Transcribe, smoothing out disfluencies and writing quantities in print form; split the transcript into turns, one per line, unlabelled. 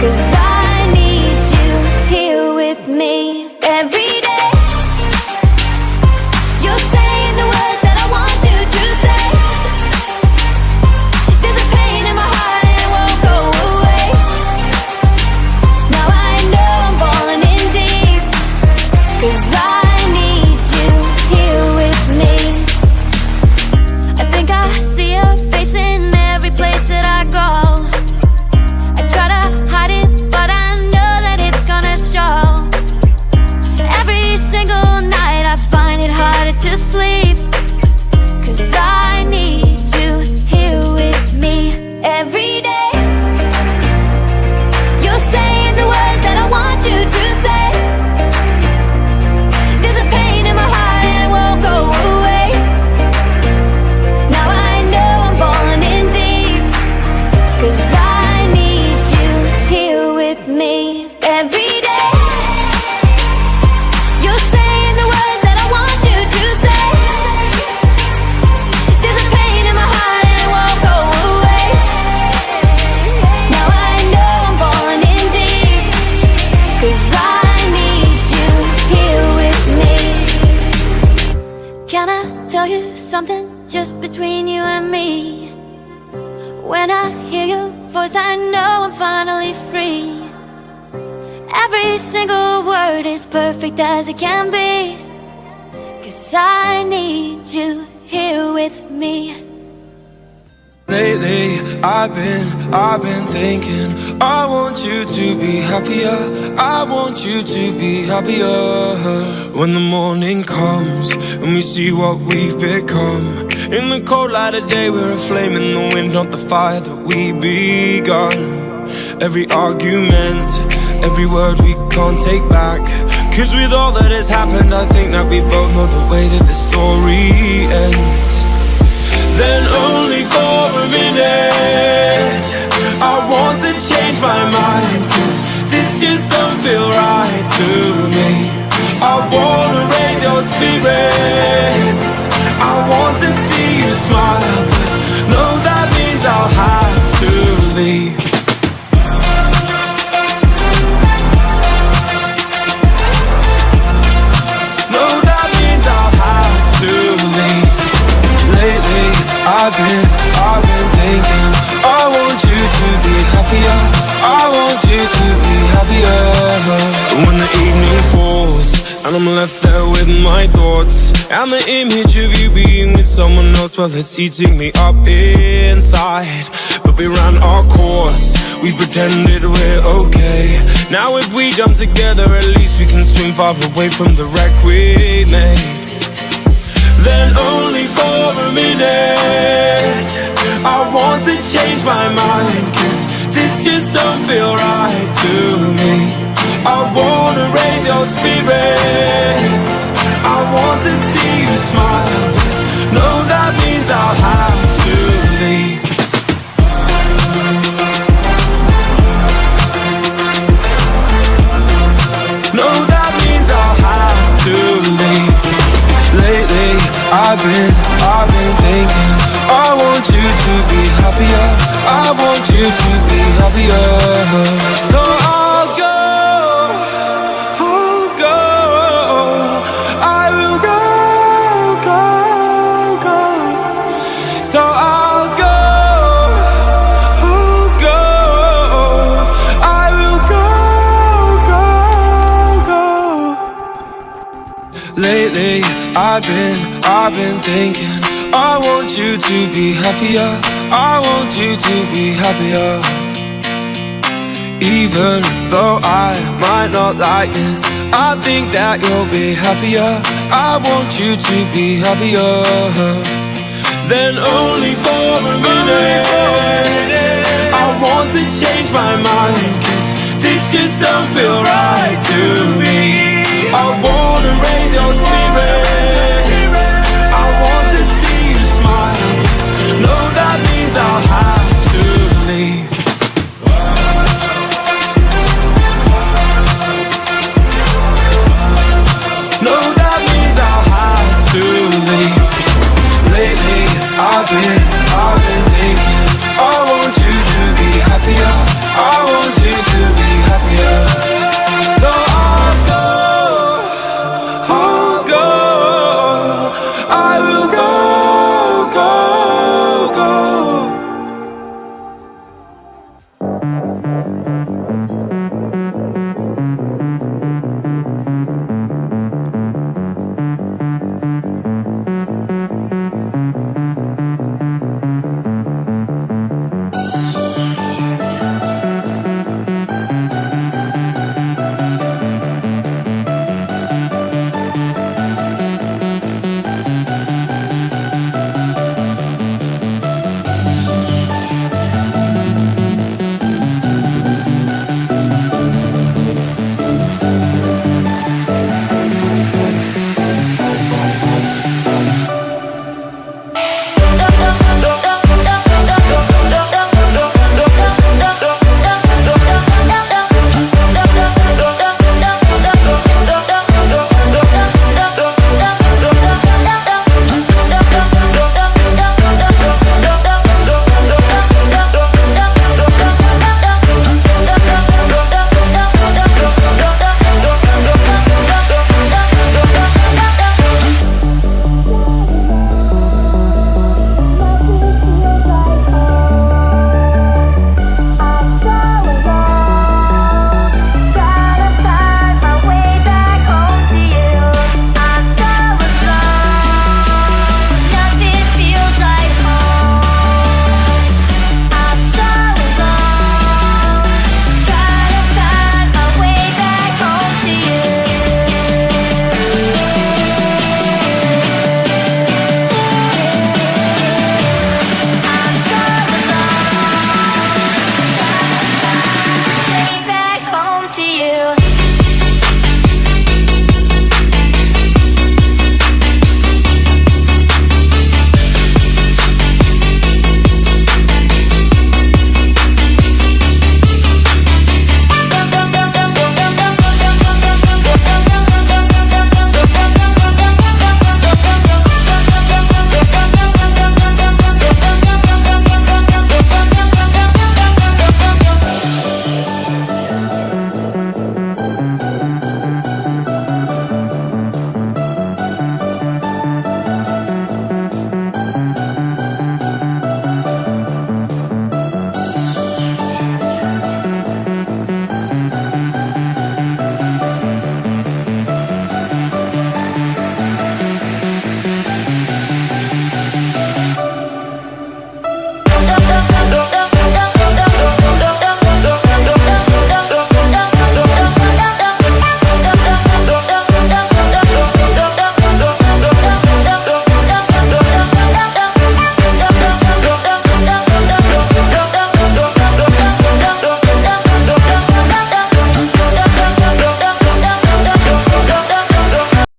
'cause I need you here with me every day. You're saying the words that I want you to say. There's a pain in my heart and it won't go away. Now I know I'm falling in deep, 'cause I need you here with me. I think I see your face in every place that I go. I try to hide it, but I know that it's gonna show. Every single night I find it harder to sleep, 'cause I need you here with me every day. You're saying the words that I want you to say. There's a pain in my heart and it won't go away. Now I know I'm falling in deep, 'cause I need you here with me every day. You're saying the words that I want you to say. There's a pain in my heart and it won't go away. Now I know I'm falling in deep, 'cause I need you here with me. Can I tell you something just between you and me? When I hear your voice, I know I'm finally free. Every single word is perfect as it can be, 'cause I need you here with me.
Lately, I've been thinking, I want you to be happier, I want you to be happier. When the morning comes and we see what we've become, in the cold light of day we're a flame in the wind, not the fire that we begun. Every argument, every word we can't take back, 'cause with all that has happened I think that we both know the way that the story ends. Then only for a minute I want to change my mind, 'cause this just don't feel right to me. I wanna raise your spirits, I want to see you smile, but no, that means I'll have to leave. No, that means I'll have to leave. Lately, I've been thinking, I want you to be happier, I want you to be happier. When the evening falls and I'm left there with my thoughts, and the image of you being with someone else, well, it's eating me up inside. But we ran our course, we pretended we're okay. Now if we jump together, at least we can swim far away from the wreck we made. Then only for a minute I want to change my mind, 'cause this just don't feel right to me. I wanna raise your spirits, I want to see you smile, no, that means I'll have to leave. No, that means I'll have to leave. Lately, I've been thinking, I want you to be happier, I want you to be happier. So I'll go, I will go. So I'll go, I will go. Lately, I've been thinking, I want you to be happier, I want you to be happier. Even though I might not like this, I think that you'll be happier, I want you to be happier. Then only for a minute I want to change my mind, 'cause this just don't feel right to me. I wanna raise your spirits, I want to see you smile, no, that means I'll have to leave. No, that means I'll have to leave. Lately, I've been thinking, I want you to be happier, I want you to be
you.